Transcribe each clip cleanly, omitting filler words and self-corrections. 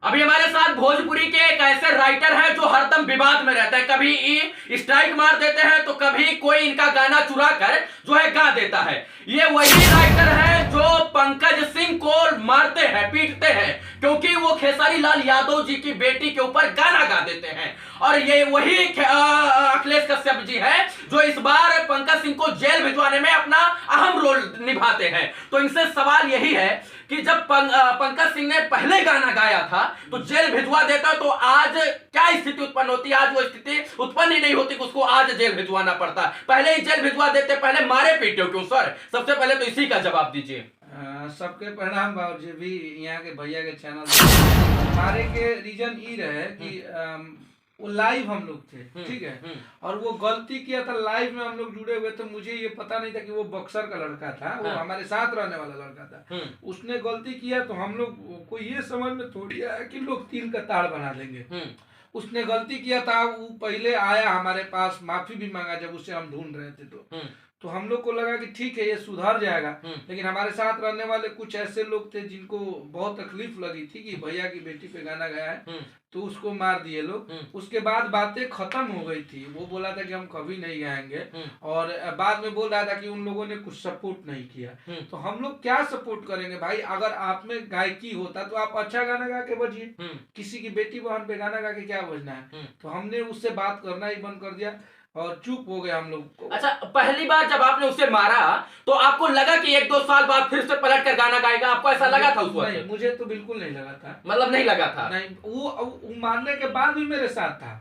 अभी हमारे साथ भोजपुरी के एक ऐसे राइटर हैं जो हरदम विवाद में रहते हैं, कभी स्ट्राइक मार देते हैं तो कभी कोई इनका गाना चुरा कर जो है गा देता है। ये वही राइटर है जो पंकज सिंह को मारते हैं, पीटते हैं, क्योंकि वो खेसारी लाल यादव जी की बेटी के ऊपर गाना गा देते हैं। और ये वही अखिलेश कश्यप जी है जो इस बार पंकज सिंह को जेल भिजवाने में अपना अहम रोल निभाते हैं। तो इनसे सवाल यही है कि जब पंकज सिंह ने पहले गाना गाया था तो जेल भिजवा देता तो आज क्या स्थिति उत्पन्न होती? आज वो स्थिति उत्पन्न ही नहीं होती कि उसको आज जेल भिजवाना पड़ता। पहले ही जेल भिजवा देते, पहले मारे पीटे क्यों सर? सबसे पहले तो इसी का जवाब दीजिए। सबके प्रणाम बाबूजी भी यहाँ के भैया के चैनल मारे के रीजन ये रहे कि वो लाइव हम लोग थे, ठीक है, और वो गलती किया था। लाइव में हम लोग जुड़े हुए थे, मुझे ये पता नहीं था कि वो बक्सर का लड़का था, वो हमारे साथ रहने वाला लड़का था। उसने गलती किया तो हम लोग को ये समझ में थोड़ी आया कि लोग तिल का ताड़ बना देंगे। उसने गलती किया था, वो पहले आया हमारे पास, माफी भी मांगा जब उसे हम ढूंढ रहे थे तो हम लोग को लगा कि ठीक है ये सुधर जाएगा। लेकिन हमारे साथ रहने वाले कुछ ऐसे लोग थे जिनको बहुत तकलीफ लगी थी कि भैया की बेटी पे गाना गाया है तो उसको मार दिए लोग। उसके बाद बातें खत्म हो गई थी, वो बोला था कि हम कभी नहीं गाएंगे, और बाद में बोल रहा था कि उन लोगों ने कुछ सपोर्ट नहीं किया। तो हम लोग क्या सपोर्ट करेंगे भाई? अगर आप में गायकी होता तो आप अच्छा गाना गा के बजिए, किसी की बेटी बहन पे गाना गा के क्या बजना है? तो हमने उससे बात करना ही बंद कर दिया और चुप हो गए हम लोग को। अच्छा, पहली बार जब आपने उसे मारा तो आपको लगा कि 1-2 साल बाद फिर से पलट कर गाना गाएगा? आपको ऐसा लगा था उस वक्त? नहीं, मुझे तो बिल्कुल नहीं लगा था। मतलब नहीं लगा था? नहीं, वो मारने के बाद भी मेरे साथ था,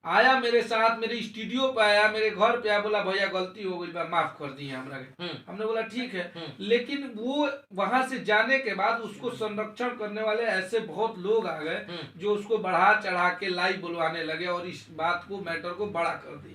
आया मेरे साथ, मेरे स्टूडियो पे आया, मेरे घर पे आया, बोला भैया गलती हो गई, माफ कर दी हमरा के। हमने बोला ठीक है। लेकिन वो वहां से जाने के बाद उसको संरक्षण करने वाले ऐसे बहुत लोग आ गए जो उसको बढ़ा चढ़ा के लाइव बुलवाने लगे और इस बात को, मैटर को बड़ा कर दिए।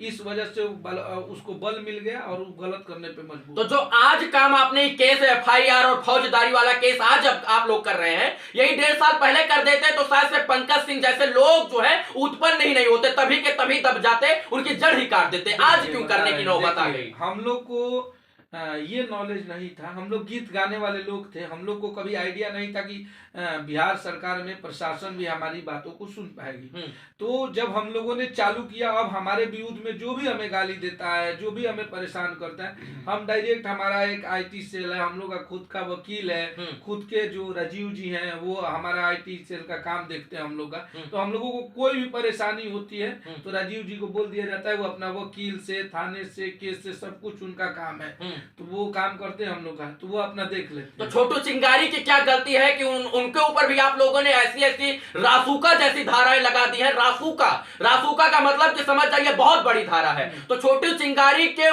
इस वजह से उसको बल मिल गया और वो गलत करने पे मजबूर। तो जो आज काम आपने केस FIR और फौजदारी वाला केस आज आप लोग कर रहे हैं, यही 1.5 साल पहले कर देते तो शायद से पंकज सिंह जैसे लोग जो है उत्पन्न नहीं होते, तभी के तभी दब जाते, उनकी जड़ ही काट देते। आज क्यों करने की नौबत आ गई? हम लोग को ये नॉलेज नहीं था, हम लोग गीत गाने वाले लोग थे, हम लोग को कभी आइडिया नहीं था कि बिहार सरकार में प्रशासन भी हमारी बातों को सुन पाएगी। तो जब हम लोगों ने चालू किया, अब हमारे विरुद्ध में जो भी हमें गाली देता है, जो भी हमें परेशान करता है, हम डायरेक्ट, हमारा एक IT सेल है, हम लोग का खुद का वकील है, खुद के जो राजीव जी हैं वो हमारा IT सेल का काम देखते हैं हम लोग का। तो हम लोगों को कोई भी परेशानी होती है तो राजीव जी को बोल दिया जाता है, वो अपना वकील से, थाने से, केस से, सब कुछ उनका काम है, तो वो काम करते हैं हम लोग का, तो वो अपना देख लेते हैं। तो छोटू चिंगारी की क्या गलती है कि उनके ऊपर भी आप लोगों ने ऐसी रासुका जैसी धाराएं लगा दी है? रासुका का मतलब कि समझ जाइए बहुत बड़ी धारा है। तो छोटू चिंगारी के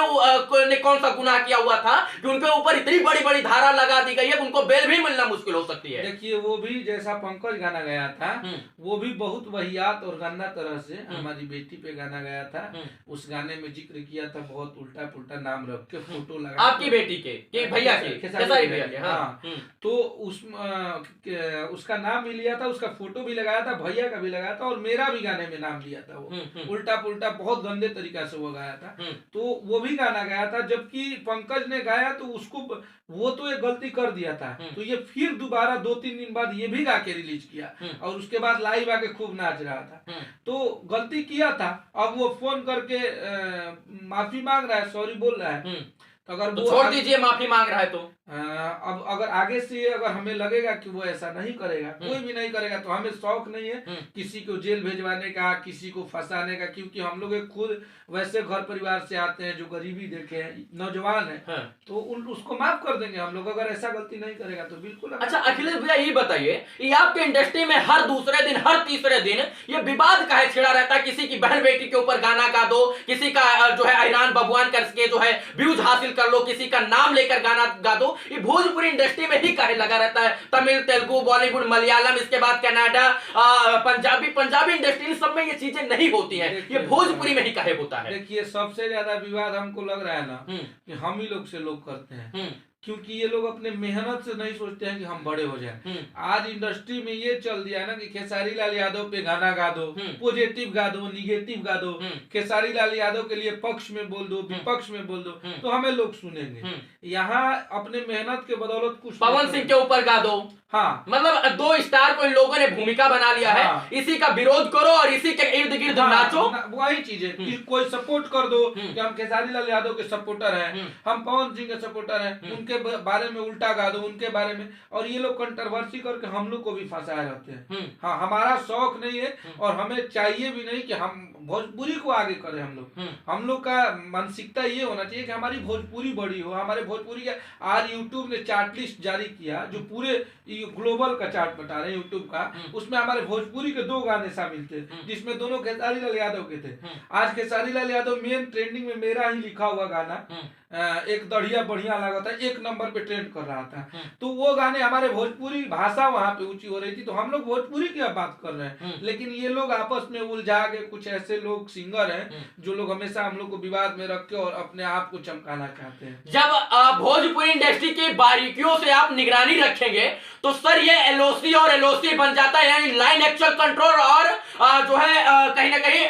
ने कौन सा गुनाह किया हुआ था कि उनके ऊपर इतनी बड़ी धारा लगा दी गई है कि उनको बेल भी मिलना मुश्किल हो सकती है? देखिए, वो भी जैसा पंकज गाना गया था, वो भी बहुत वहियात और गंदा तरह से हमारी बेटी पे गाना गया था। उस गाने में जिक्र किया था, बहुत उल्टा पुल्टा नाम रख के, फोटो लगा, आपकी बेटी के भैया के, खेसारी भैया के। हाँ। तो उसका नाम भी लिया था, उसका फोटो भी लगाया था, भैया का भी लगाया था, और मेरा भी गाने में नाम लिया था। वो उल्टा पुल्टा बहुत गंदे तरीका से वो गाया था, तो वो भी गाना गाया था। जबकि पंकज ने गाया तो उसको, वो तो ये गलती कर दिया था, तो ये फिर दोबारा 2-3 दिन बाद ये भी गा के रिलीज किया, और उसके बाद लाइव आके खूब नाच रहा था। तो गलती किया था, अब वो फोन करके माफी मांग रहा है, सॉरी बोल रहा है। तो अगर तो छोड़ दीजिए, माफी मांग रहा है तो अब अगर आगे से अगर हमें लगेगा कि वो ऐसा नहीं करेगा, कोई भी नहीं करेगा, तो हमें शौक नहीं है किसी को जेल भेजवाने का, किसी को फंसाने का, क्योंकि हम लोग खुद वैसे घर परिवार से आते हैं जो गरीबी देखे हैं, नौजवान है, तो उसको माफ कर देंगे हम लोग अगर ऐसा गलती नहीं करेगा तो बिल्कुल। अच्छा अखिलेश भैया, ये बताइए, ये आपके इंडस्ट्री में हर दूसरे दिन, हर तीसरे दिन ये विवाद काहे छिड़ा रहता है? किसी की बहन बेटी के ऊपर गाना गा दो, किसी का जो है ऐलान बबुआन करके जो है व्यूज हासिल कर लो, किसी का नाम लेकर गाना गा दो। ये भोजपुरी इंडस्ट्री में ही काहे लगा रहता है? तमिल, तेलुगु, बॉलीवुड, मलयालम, इसके बाद कनाडा, पंजाबी इंडस्ट्री, सब में ये चीजें नहीं होती हैं, ये भोजपुरी में ही काहे होता है? देखिए, सबसे ज्यादा विवाद हमको लग रहा है ना कि हम ही लोग से लोग करते हैं, क्योंकि ये लोग अपने मेहनत से नहीं सोचते हैं कि हम बड़े हो जाएं। आज इंडस्ट्री में ये चल दिया ना कि खेसारी लाल यादव पे गाना गा दो, पॉजिटिव गा दो, निगेटिव गा दो, खेसारी लाल यादव के लिए पक्ष में बोल दो, विपक्ष में बोल दो, तो हमें लोग सुनेंगे। यहाँ अपने मेहनत के बदौलत कुछ पवन सिंह के ऊपर गा दो, हाँ मतलब 2 स्टार को इन लोगों ने भूमिका बना लिया है, हाँ। इसी का विरोध करो और इसी के इर्द गिर्द नाचो। वही चीज है कि कोई सपोर्ट कर दो कि हम खेसारी लाल यादव के सपोर्टर हैं, हम पवन सिंह के सपोर्टर हैं, उनके बारे में उल्टा गा दो, उनके बारे में, और ये लोग कंट्रोवर्सी करके हम लोग को भी फंसाए रहते हैं। हाँ, हमारा शौक नहीं है और हमें चाहिए भी नहीं कि हम भोजपुरी को आगे करें। हम लोग का मानसिकता ये होना चाहिए कि हमारी भोजपुरी बड़ी हो। हमारे भोजपुरी का आज यूट्यूब ने चार्ट लिस्ट जारी किया, जो पूरे ग्लोबल का चार्ट बता रहे हैं यूट्यूब का, उसमें हमारे भोजपुरी के 2 गाने शामिल थे, जिसमें दोनों खेसारी लाल यादव के थे। आज खेसारी लाल यादव मेन ट्रेंडिंग में मेरा ही लिखा हुआ गाना एक दढ़िया बढ़िया लगा था, 1 नंबर पे ट्रेंड कर रहा था। तो वो गाने हमारे भोजपुरी भाषा वहां पे ऊंची हो रही थी, तो हम लोग भोजपुरी की अब बात कर रहे हैं। लेकिन ये लोग आपस में उलझा के, कुछ ऐसे लोग सिंगर हैं जो लोग हमेशा हम लोग को विवाद में रख के और अपने आप को चमकाना चाहते हैं। जब भोजपुरी इंडस्ट्री की बारीकियों से आप निगरानी रखेंगे तो सर ये एलओसी और एलओसी बन जाता है, यानी लाइन एक्चुअल कंट्रोल, और जो है कहीं ना कहीं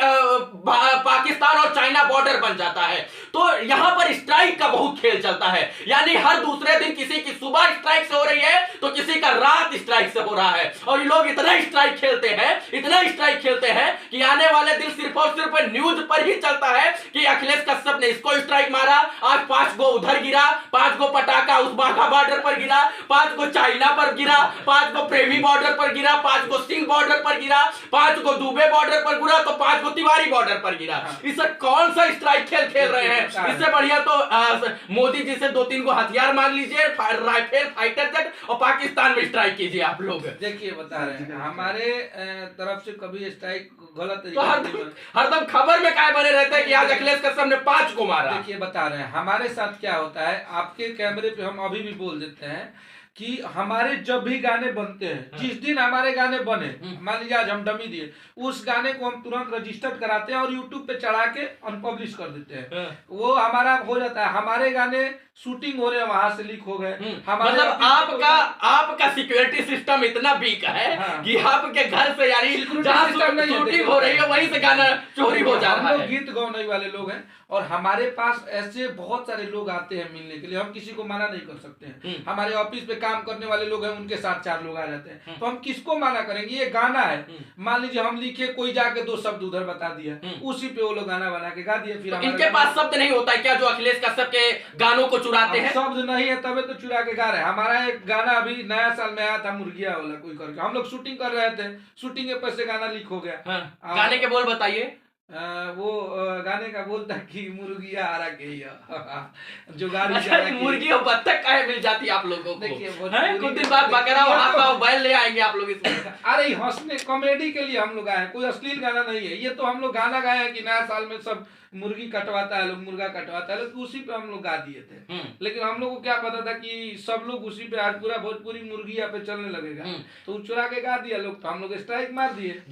पाकिस्तान और चाइना बॉर्डर बन जाता है। तो यहाँ पर स्ट्राइक का बहुत खेल चलता है, यानी हर दूसरे दिन किसी की सुबह स्ट्राइक से हो रही है तो किसी का रात स्ट्राइक से हो रहा है। और ये लोग इतना स्ट्राइक खेलते हैं, इतना स्ट्राइक खेलते हैं कि आने वाले दिन सिर्फ और सिर्फ न्यूज पर ही चलता है कि अखिलेश कश्यप ने इसको स्ट्राइक मारा, आज 5 गो उधर गिरा, 5 गो पटाखा उस बाघा बॉर्डर पर गिरा, 5 गो चाइना पर गिरा, 5 गो प्रेमी बॉर्डर पर गिरा, 5 गो सिंह बॉर्डर पर गिरा, 5 गो दुबे बॉर्डर पर गिरा, तो 5 गो तिवारी बॉर्डर पर गिरा। इससे कौन सा स्ट्राइक खेल रहे हैं? इससे बढ़िया तो मोदी जी से 2-3 को हथियार मांग लीजिए, राइफल, फाइटर जेट, और पाकिस्तान में स्ट्राइक कीजिए। आप लोग देखिए बता रहे हैं हमारे तरफ से कभी स्ट्राइक गलत तो हरदम खबर में काय बने रहते हैं कि आज अखिलेश कश्यप ने 5 को मारा। देखिए बता रहे हैं हमारे साथ क्या होता है, आपके कैमरे पे हम अभी भी बोल देते हैं कि हमारे जब भी गाने बनते हैं, जिस दिन हमारे गाने बने, मान लीजिए आज हम डमी दिए, उस गाने को हम तुरंत रजिस्टर्ड कराते हैं और यूट्यूब पे चढ़ा के अनपब्लिश कर देते हैं। वो हमारा हो जाता है। हमारे गाने शूटिंग हो रहे हैं, वहां से लीक हो गए। मतलब आपका सिक्योरिटी सिस्टम इतना वीक है कि आपके घर से, यानी जहां शूटिंग हो रही है वहीं से गाना चोरी हो जा रहा है। गीत गाने वाले लोग हैं और हमारे पास ऐसे बहुत सारे लोग आते हैं मिलने के लिए, हम किसी को मना नहीं कर सकते हैं। हमारे ऑफिस पे काम करने वाले लोग हैं, उनके साथ 4 लोग आ जाते हैं, तो हम किसको मना करेंगे? ये गाना है, मान लीजिए हम लिखे, कोई जाके 2 शब्द उधर बता दिया, उसी पे वो लोग गाना बना के गा दिए। फिर इनके पास शब्द नहीं होता है क्या जो अखिलेश कश्यप के गानों को चुराते हैं? शब्द नहीं है तबे तो चुरा के गा रहे हैं। हमारा एक गाना अभी नया साल में आया था, मुर्गिया वाला कोई करके, हम लोग शूटिंग कर रहे थे, शूटिंग के पैसे गाना लीक हो गया। गाने के बोल बताइए। वो गाने का बोलता कि मुर्गिया आ रहा जो गाड़ी मुर्गी और बत्तख काहे मिल जाती है आप लोगों को? देखिए कुछ दिन बाद बकरा और हाथ पाव बैल ले आएंगे आप लोग इसमें। अरे हंसने कॉमेडी के लिए हम लोग आए हैं, कोई अश्लील गाना नहीं है। ये तो हम लोग गाना गाए हैं कि नया साल में सब मुर्गी कटवाता है लोग, मुर्गा कटवाता है लोग, उसी पे हम लोग गा दिए थे। लेकिन हम लोग को क्या पता था कि सब लोग उसी पे आज पूरा भोजपुरी मुर्गिया पे चलने लगेगा, तो चुरा के गा दिया लोग, तो हम लोग स्ट्राइक मार दिए।